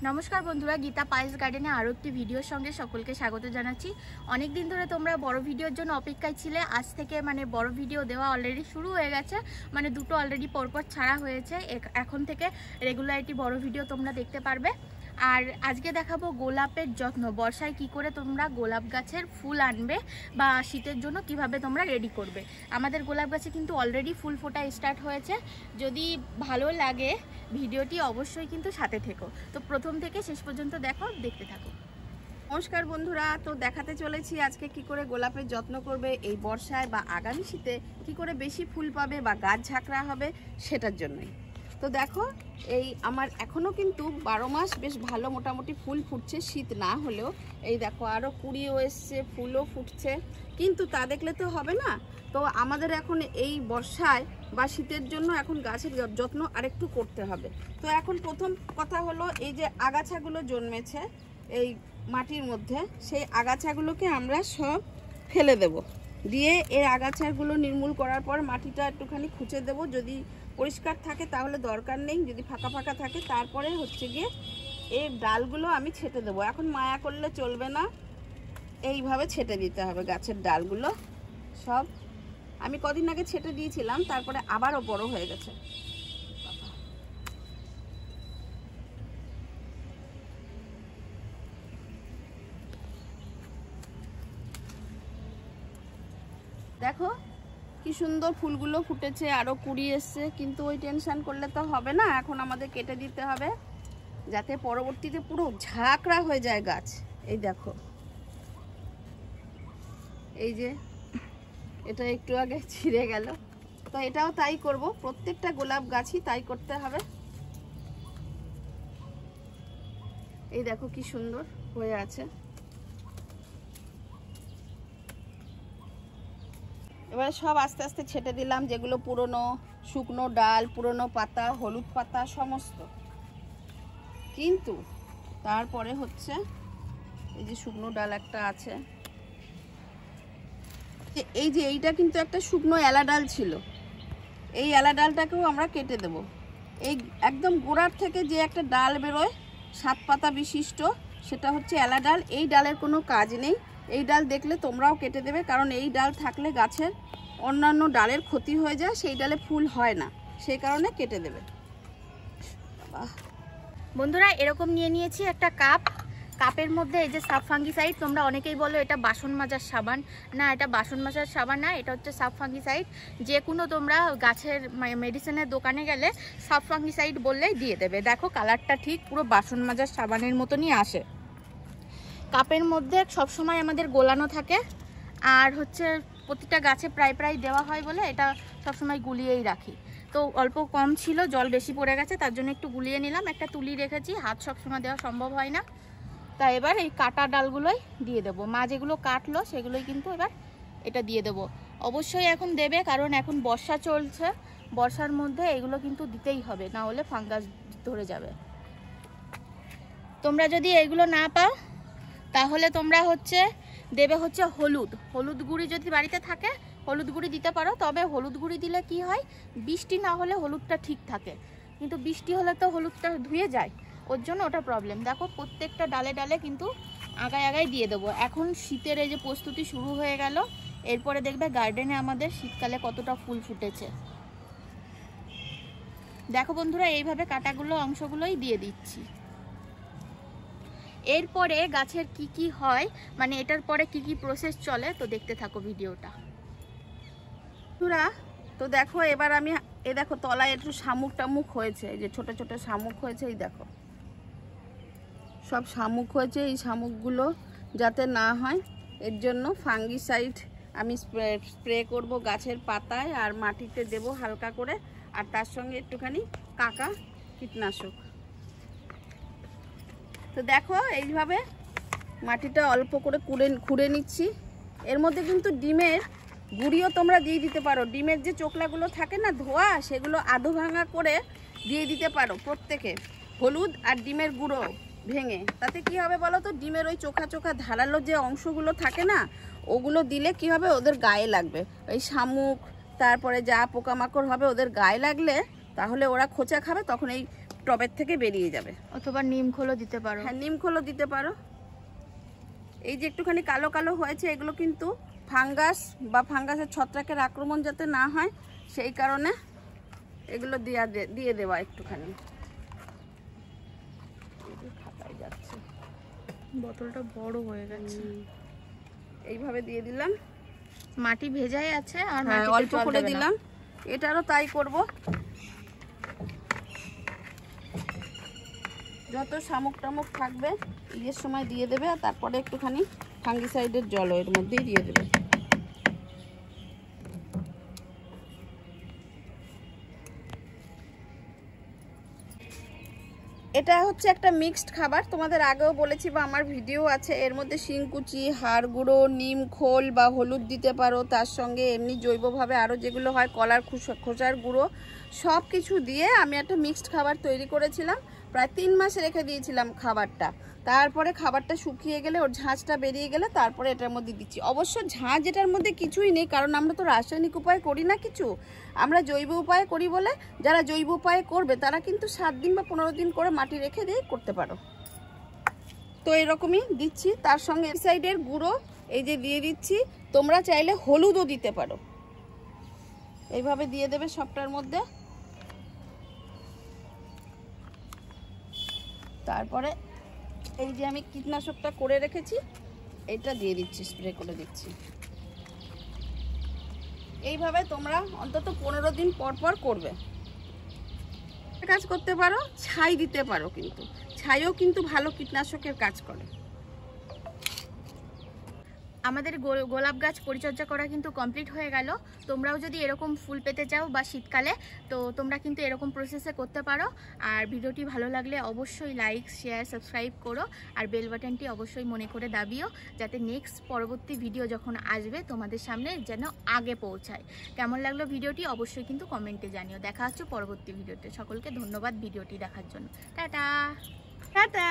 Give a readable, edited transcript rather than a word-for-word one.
নমস্কার বন্ধুরা, গীতা পায়েস গার্ডেনে আরও একটি ভিডিওর সঙ্গে সকলকে স্বাগত জানাচ্ছি। অনেক দিন ধরে তোমরা বড় ভিডিওর জন্য অপেক্ষায় ছিলে। আজ থেকে বড় ভিডিও দেওয়া অলরেডি শুরু হয়ে গেছে, দুটো অলরেডি পরপর ছাড়া হয়েছে। এখন থেকে রেগুলারিটি বড় ভিডিও তোমরা দেখতে পারবে। আর আজকে দেখাবো গোলাপের যত্ন, বর্ষায় কি করে তোমরা গোলাপ গাছের ফুল আনবে বা শীতের জন্য কিভাবে তোমরা রেডি করবে। আমাদের গোলাপ গাছে কিন্তু অলরেডি ফুল ফোটা স্টার্ট হয়েছে। যদি ভালো লাগে ভিডিওটি অবশ্যই কিন্তু সাথে থেকো। তো প্রথম থেকে শেষ পর্যন্ত দেখতে থাকো। নমস্কার বন্ধুরা, তো দেখাতে চলেছি আজকে কি করে গোলাপের যত্ন করবে এই বর্ষায় বা আগামী শীতে, কি করে বেশি ফুল পাবে বা গাছ ঝাঁকড়া হবে সেটার জন্যই। তো দেখো, এই আমার এখনো কিন্তু 12 মাস বেশ ভালো মোটামুটি ফুল ফুটছে, শীত না হলেও। এই দেখো আরও কুড়িও এসছে, ফুলও ফুটছে, কিন্তু তা দেখলে তো হবে না। তো আমাদের এখন এই বর্ষায় বা শীতের জন্য এখন গাছের যত্ন আরেকটু করতে হবে। তো এখন প্রথম কথা হলো, এই যে আগাছাগুলো জন্মেছে এই মাটির মধ্যে, সেই আগাছাগুলোকে আমরা সব ফেলে দেব। দিয়ে এই আগাছাগুলো নির্মূল করার পর মাটিটা একটুখানি খুঁচে দেব। যদি পরিষ্কার থাকে তাহলে দরকার নেই, যদি ফাঁকা ফাঁকা থাকে তারপরে হচ্ছে গিয়ে এই ডালগুলো আমি ছেটে দেবো। এখন মায়া করলে চলবে না, এইভাবে ছেটে দিতে হবে গাছের ডালগুলো সব। আমি কদিন আগে ছেটে দিয়েছিলাম, তারপরে আবারও বড় হয়ে গেছে। দেখো কি সুন্দর ফুলগুলো ফুটেছে, আরো কুড়ি এসছে, কিন্তু ওই টেনশন করলে তো হবে না। এখন আমাদের কেটে দিতে হবে যাতে পরবর্তীতে পুরো ঝাঁকড়া হয়ে যায় গাছ। এই দেখো, এই যে এটা একটু আগে ছিঁড়ে গেল, তো এটাও তাই করব। প্রত্যেকটা গোলাপ গাছই তাই করতে হবে। এই দেখো কি সুন্দর হয়ে আছে। এবারে সব আস্তে আস্তে ছেটে দিলাম, যেগুলো পুরনো শুকনো ডাল, পুরনো পাতা, হলুদ পাতা সমস্ত। কিন্তু তারপরে হচ্ছে এই যে শুকনো ডাল একটা আছে, এই যে এইটা কিন্তু একটা শুকনো এলা ডাল ছিল, এই এলা ডালটাকেও আমরা কেটে দেব। এই একদম গোড়ার থেকে যে একটা ডাল বেরোয় 7 পাতা বিশিষ্ট, সেটা হচ্ছে এলা ডাল। এই ডালের কোনো কাজ নেই, এই ডাল দেখলে তোমরাও কেটে দেবে, কারণ এই ডাল থাকলে গাছের অন্যান্য ডালের ক্ষতি হয়ে যায়, সেই ডালে ফুল হয় না, সেই কারণে কেটে দেবে। বন্ধুরা, এরকম নিয়ে নিয়েছি একটা কাপের মধ্যে এই যে সাব ফাঙ্গিসাইড। তোমরা অনেকেই বলো এটা বাসন মাজার সাবান। না, এটা বাসন মাজার সাবান না, এটা হচ্ছে সাব ফাঙ্গিসাইড। যে কোনো তোমরা গাছের মেডিসিনের দোকানে গেলে সাব ফাঙ্গিসাইড বললেই দিয়ে দেবে। দেখো কালারটা ঠিক পুরো বাসন মাজার সাবানের মতনই আসে। কাপের মধ্যে সবসময় আমাদের গোলানো থাকে, আর হচ্ছে প্রতিটা গাছে প্রায় দেওয়া হয় বলে এটা সবসময় গুলিয়েই রাখি। তো অল্প কম ছিল, জল বেশি পড়ে গেছে, তার জন্য একটু গুলিয়ে নিলাম। একটা তুলি রেখেছি, হাত সবসময় দেওয়া সম্ভব হয় না। তাই এবার এই কাটা ডালগুলোই দিয়ে দেবো। মা যেগুলো কাটলো সেগুলোই কিন্তু এবার এটা দিয়ে দেবো। অবশ্যই এখন দেবে, কারণ এখন বর্ষা চলছে, বর্ষার মধ্যে এগুলো কিন্তু দিতেই হবে, না হলে ফাঙ্গাস ধরে যাবে। তোমরা যদি এগুলো না পাও তাহলে তোমরা দেবে হলুদ গুঁড়ি। যদি বাড়িতে থাকে হলুদ গুঁড়ি দিতে পারো, তবে হলুদ গুঁড়ি দিলে কি হয়, বৃষ্টি না হলে হলুদটা ঠিক থাকে, কিন্তু বৃষ্টি হলে তো হলুদটা ধুয়ে যায়, ওর জন্য ওটা প্রবলেম। দেখো প্রত্যেকটা ডালে ডালে কিন্তু আগায় দিয়ে দেবো। এখন শীতের এই যে প্রস্তুতি শুরু হয়ে গেল, এরপরে দেখবে গার্ডেনে আমাদের শীতকালে কতটা ফুল ফুটেছে। দেখো বন্ধুরা, এইভাবে কাটাগুলো অংশগুলোই দিয়ে দিচ্ছি। এরপরে গাছের কি হয়, এটার পরে কি প্রসেস চলে, তো দেখতে থাকো ভিডিওটা। তো দেখো এবার আমি এই দেখো তলায় একটু শামুক টামুক হয়েছে, এই যে ছোট ছোট শামুক হয়েছে, এই দেখো সব শামুক হয়েছে। এই শামুকগুলো যাতে না হয় এর জন্য ফাঙ্গিসাইড আমি স্প্রে করব গাছের পাতায়, আর মাটিতে দেব হালকা করে, আর তার সঙ্গে একটুখানি কাকা কীটনাশক। তো দেখো এইভাবে মাটিটা অল্প করে খুঁড়ে নিচ্ছি। এর মধ্যে কিন্তু ডিমের গুঁড়িও তোমরা দিয়ে দিতে পারো। ডিমের যে চোকলাগুলো থাকে না ধোয়া, সেগুলো আধো ভাঙা করে দিয়ে দিতে পারো প্রত্যেকে। হলুদ আর ডিমের গুঁড়ো ভেঙে, তাতে কি হবে বলো তো, ডিমের ওই চোখা চোখা ধারালো যে অংশগুলো থাকে না, ওগুলো দিলে কি হবে, ওদের গায়ে লাগবে। ওই শামুক তারপরে যা পোকামাকড় হবে ওদের গায়ে লাগলে তাহলে ওরা খোঁচা খাবে, তখন এই টবের থেকে বেরিয়ে যাবে। অথবা নিম খোলও দিতে পারো। হ্যাঁ, নিম খোলও দিতে পারো। এই যে একটুখানি কালো কালো হয়েছে, এগুলো কিন্তু ফাঙ্গাস বা ফাঙ্গাসের ছত্রাকের আক্রমণ যাতে না হয় সেই কারণে এগুলো দিয়ে দেওয়া একটুখানি। খাতায় যাচ্ছে, বোতলটা বড় হয়ে গেছে। এইভাবে দিয়ে দিলাম। মাটি ভেজাই আছে আর অল্প করে দিলাম। এটারও তাই করব। যত শামুক টামুক থাকবে ইয়ের সময় দিয়ে দেবে, আর তারপরে একটুখানি ফাঙ্গিসাইডের জলও এর মধ্যেই দিয়ে দেবে। এটা হচ্ছে একটা মিক্সড খাবার, তোমাদের আগেও বলেছি বা আমার ভিডিও আছে। এর মধ্যে শিংকুচি, হাড় গুঁড়ো, নিম খোল বা হলুদ দিতে পারো, তার সঙ্গে এমনি জৈবভাবে আরও যেগুলো হয় কলার খোসার গুঁড়ো, সব কিছু দিয়ে আমি একটা মিক্সড খাবার তৈরি করেছিলাম। প্রায় 3 মাস রেখে দিয়েছিলাম খাবারটা। তারপরে খাবারটা শুকিয়ে গেলে, ওর ঝাঁঝটা বেরিয়ে গেলে তারপরে এটার মধ্যে দিচ্ছি। অবশ্য ঝাঁঝ এটার মধ্যে কিছুই নেই, কারণ আমরা তো রাসায়নিক উপায়ে করি না কিছু, আমরা জৈব উপায়ে করি বলে যারা জৈব উপায়ে করবে তারা কিন্তু 7 দিন বা 15 দিন করে মাটি রেখে দিয়ে করতে পারো। তো এরকমই দিচ্ছি। তার সঙ্গে সাইডের গুঁড়ো এই যে দিয়ে দিচ্ছি। তোমরা চাইলে হলুদও দিতে পারো। এইভাবে দিয়ে দেবে সবটার মধ্যে। তারপরে এই যে আমি কীটনাশকটা করে রেখেছি এটা দিয়ে দিচ্ছি, স্প্রে করে দিচ্ছি। এইভাবে তোমরা অন্তত 15 দিন পর পর করবে। কাজ করতে পারো, ছাই দিতে পারো, কিন্তু ছাইও কিন্তু ভালো কীটনাশকের কাজ করে। আমাদের গোলাপ গাছ পরিচর্যা করা কিন্তু কমপ্লিট হয়ে গেল। তোমরাও যদি এরকম ফুল পেতে চাও বা শীতকালে, তো তোমরা কিন্তু এরকম প্রসেসে করতে পারো। আর ভিডিওটি ভালো লাগলে অবশ্যই লাইক, শেয়ার, সাবস্ক্রাইব করো। আর বেল বাটনটি অবশ্যই মনে করে দাবিও, যাতে নেক্সট পরবর্তী ভিডিও যখন আসবে তোমাদের সামনে যেন আগে পৌঁছায়। কেমন লাগলো ভিডিওটি অবশ্যই কিন্তু কমেন্টে জানিও। দেখা হচ্ছে পরবর্তী ভিডিওতে। সকলকে ধন্যবাদ ভিডিওটি দেখার জন্য। Tata tata.